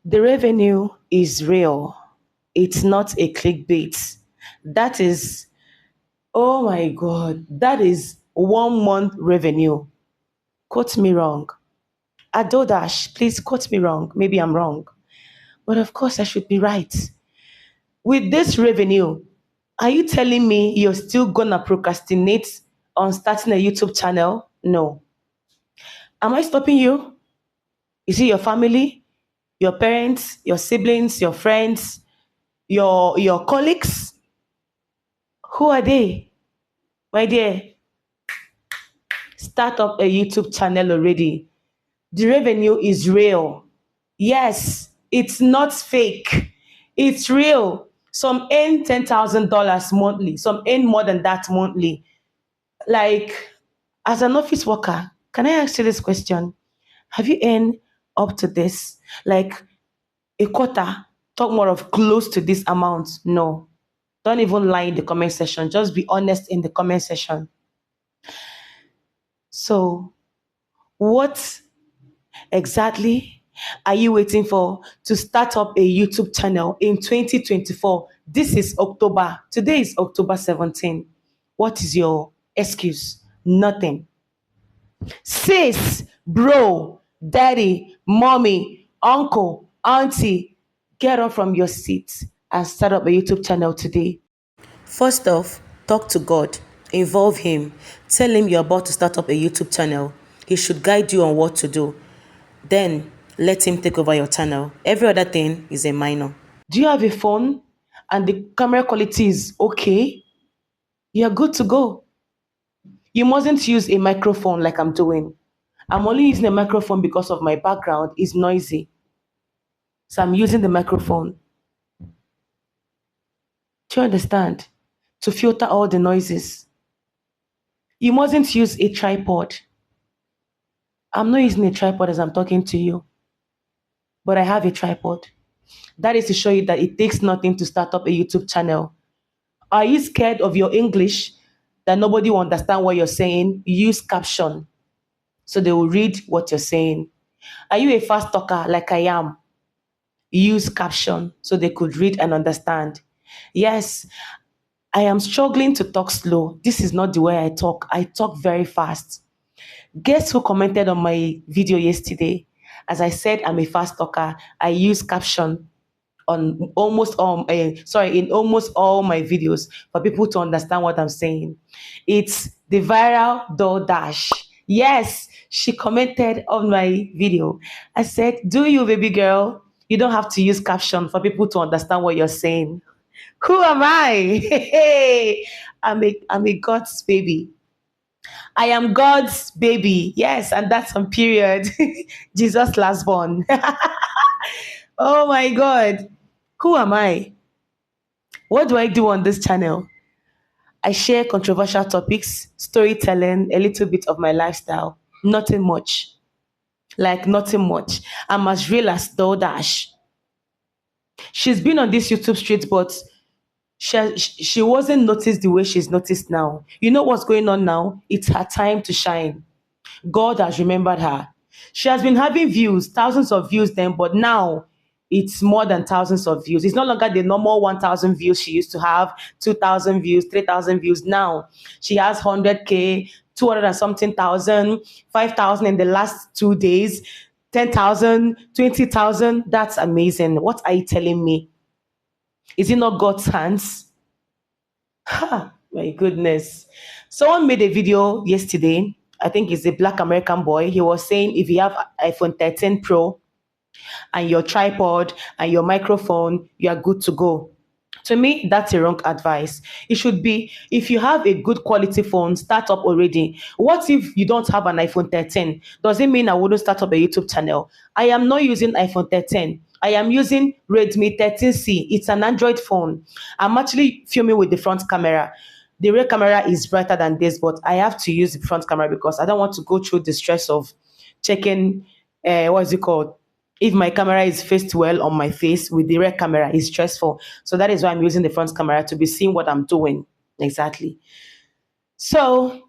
The revenue is real. It's not a clickbait. That is, oh my God, that is 1 month revenue. Quote me wrong. Adodash, please quote me wrong. Maybe I'm wrong. But of course, I should be right. With this revenue, are you telling me you're still gonna procrastinate on starting a YouTube channel? No. Am I stopping you? Is it your family, your parents, your siblings, your friends, your colleagues? Who are they? My dear, start up a YouTube channel already. The revenue is real. Yes, it's not fake. It's real. Some earn $10,000 monthly. Some earn more than that monthly. Like, as an office worker, can I ask you this question? Have you earned up to this? Like a quarter? Talk more of close to this amount. No. Don't even lie in the comment section. Just be honest in the comment section. So, what exactly are you waiting for to start up a YouTube channel in 2024? This is October. Today is October 17. What is your excuse? Nothing. Sis, bro, daddy, mommy, uncle, auntie, get up from your seat and start up a YouTube channel today. First off, talk to God, involve Him, tell Him you're about to start up a YouTube channel. He should guide you on what to do. Then let Him take over your channel. Every other thing is a minor. Do you have a phone and the camera quality is okay? You're good to go. You mustn't use a microphone like I'm doing. I'm only using a microphone because of my background is noisy. So I'm using the microphone. Do you understand? To filter all the noises. You mustn't use a tripod. I'm not using a tripod as I'm talking to you, but I have a tripod. That is to show you that it takes nothing to start up a YouTube channel. Are you scared of your English that nobody will understand what you're saying? Use caption so they will read what you're saying. Are you a fast talker like I am? Use caption so they could read and understand. Yes, I am struggling to talk slow. This is not the way I talk. I talk very fast. Guess who commented on my video yesterday? As I said, I'm a fast talker. I use caption on in almost all my videos for people to understand what I'm saying. It's the viral door dash. Yes, she commented on my video. I said, do you, baby girl? You don't have to use caption for people to understand what you're saying. Who am I? Hey, I'm a God's baby. I am God's baby. Yes, and that's on period. Jesus last born. Oh my God. Who am I? What do I do on this channel? I share controversial topics, storytelling, a little bit of my lifestyle. Nothing much. Like nothing much. I'm as real as DoorDash. She's been on this YouTube street, but she wasn't noticed the way she's noticed now. You know what's going on now? It's her time to shine. God has remembered her. She has been having views, thousands of views then, but now it's more than thousands of views. It's no longer the normal 1,000 views she used to have, 2,000 views, 3,000 views. Now she has 100K, 200 and something thousand, 5,000 in the last 2 days, 10,000, 20,000. That's amazing. What are you telling me? Is it not God's hands? Ha, my goodness. Someone made a video yesterday. I think it's a black American boy. He was saying if you have iPhone 13 Pro and your tripod and your microphone, you are good to go. To me, that's a wrong advice. It should be if you have a good quality phone, start up already. What if you don't have an iPhone 13? Does it mean I wouldn't start up a YouTube channel? I am not using iPhone 13. I am using Redmi 13C. It's an Android phone. I'm actually filming with the front camera. The rear camera is brighter than this, but I have to use the front camera because I don't want to go through the stress of checking, what is it called? If my camera is faced well on my face with the rear camera, it's stressful. So that is why I'm using the front camera to be seeing what I'm doing. Exactly. So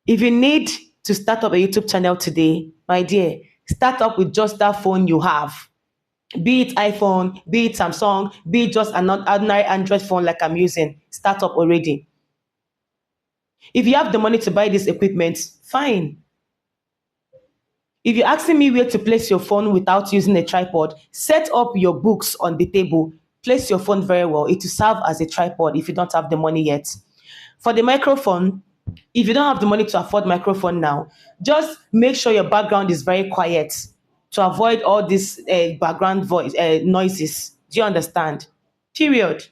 if you need to start up a YouTube channel today, my dear, start up with just that phone you have. Be it iPhone, be it Samsung, be it just an ordinary Android phone like I'm using. Start up already. If you have the money to buy this equipment, fine. If you're asking me where to place your phone without using a tripod, set up your books on the table. Place your phone very well. It will serve as a tripod if you don't have the money yet. For the microphone, if you don't have the money to afford microphone now, just make sure your background is very quiet to avoid all these background voice noises. Do you understand? Period.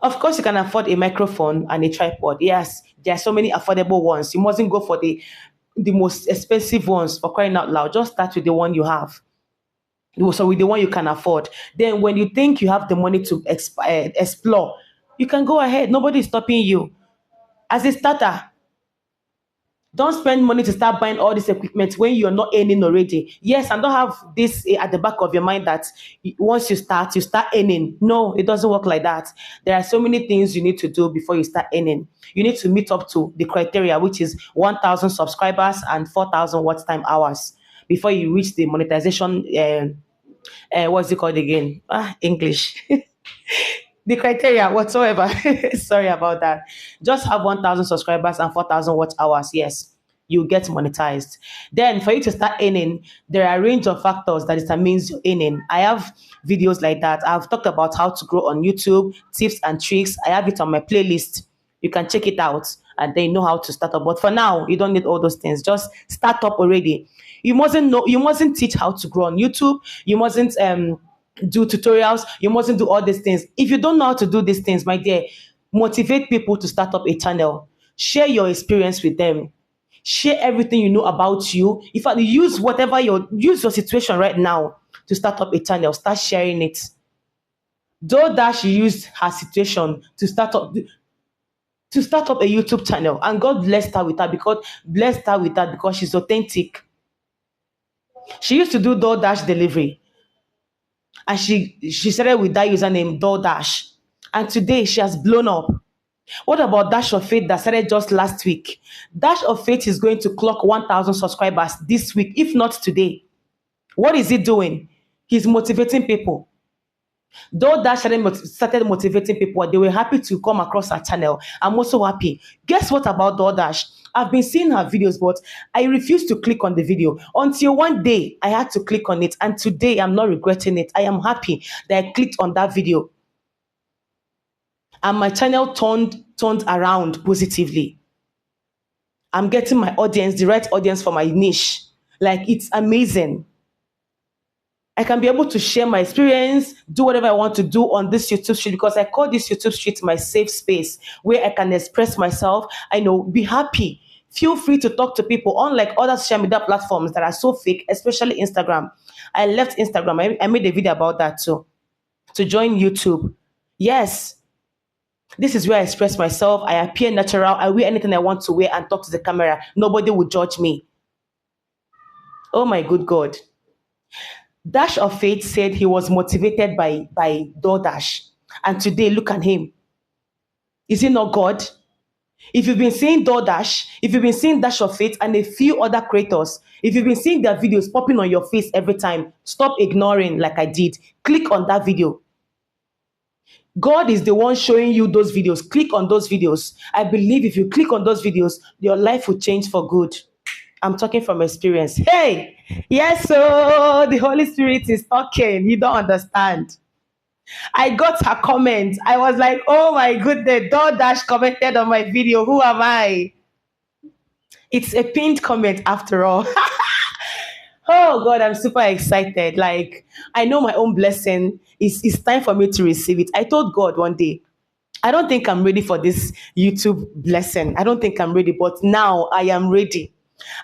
Of course, you can afford a microphone and a tripod. Yes, there are so many affordable ones. You mustn't go for the most expensive ones for crying out loud. Just start with the one you have. So with the one you can afford. Then when you think you have the money to explore, you can go ahead. Nobody is stopping you. As a starter, don't spend money to start buying all this equipment when you're not earning already. Yes, and don't have this at the back of your mind that once you start earning. No, it doesn't work like that. There are so many things you need to do before you start earning. You need to meet up to the criteria, which is 1,000 subscribers and 4,000 watch time hours before you reach the monetization. What's it called again? English. The criteria whatsoever. Sorry about that. Just have 1,000 subscribers and 4,000 watch hours. Yes, you get monetized. Then for you to start earning, there are a range of factors that determines your earning. I have videos like that. I've talked about how to grow on YouTube, tips and tricks. I have it on my playlist. You can check it out and then you know how to start up. But for now, you don't need all those things. Just start up already. You mustn't teach how to grow on YouTube. You mustn't do tutorials. You mustn't do all these things. If you don't know how to do these things, my dear, motivate people to start up a channel. Share your experience with them. Share everything you know about you. In fact, use your situation right now to start up a channel. Start sharing it. Though that she used her situation to start up a YouTube channel, and God blessed her with that because she's authentic. She used to do DoorDash delivery, and she started with that username DoorDash, and today she has blown up. What about Dash of Faith that started just last week? Dash of Faith is going to clock 1,000 subscribers this week, if not today. What is he doing? He's motivating people. Though that started motivating people, they were happy to come across our channel. I'm also happy. Guess what about DoorDash? I've been seeing her videos, but I refused to click on the video until one day I had to click on it. And today I'm not regretting it. I am happy that I clicked on that video. And my channel turned around positively. I'm getting my audience, the right audience for my niche. Like, it's amazing. I can be able to share my experience, do whatever I want to do on this YouTube street, because I call this YouTube street my safe space where I can express myself. I know, be happy. Feel free to talk to people, unlike other social media platforms that are so fake, especially Instagram. I left Instagram. I made a video about that too. To join YouTube. Yes, this is where I express myself. I appear natural. I wear anything I want to wear and talk to the camera. Nobody will judge me. Oh my good God. Dash of Faith said he was motivated by DoorDash. And today, look at him. Is he not God? If you've been seeing DoorDash, if you've been seeing Dash of Faith and a few other creators, if you've been seeing their videos popping on your face every time, stop ignoring like I did. Click on that video. God is the one showing you those videos. Click on those videos. I believe if you click on those videos, your life will change for good. I'm talking from experience. Hey, yes, so the Holy Spirit is talking. You don't understand. I got her comment. I was like, oh my goodness, DoorDash commented on my video. Who am I? It's a pinned comment after all. Oh God, I'm super excited. Like, I know my own blessing. It's time for me to receive it. I told God one day, I don't think I'm ready for this YouTube blessing. I don't think I'm ready, but now I am ready.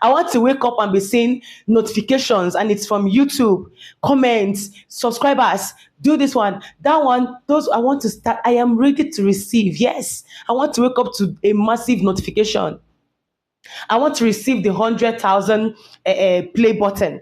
I want to wake up and be seeing notifications, and it's from YouTube, comments, subscribers, do this one, that one, those. I want to start. I am ready to receive. Yes, I want to wake up to a massive notification. I want to receive the 100,000 play button.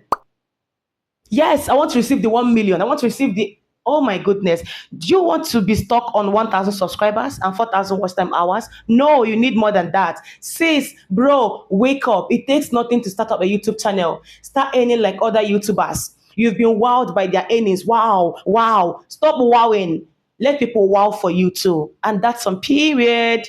Yes, I want to receive the 1 million. I want to receive the, oh my goodness. Do you want to be stuck on 1,000 subscribers and 4,000 watch time hours? No, you need more than that. Sis, bro, wake up. It takes nothing to start up a YouTube channel. Start earning like other YouTubers. You've been wowed by their earnings. Wow, wow. Stop wowing. Let people wow for you too. And that's some period.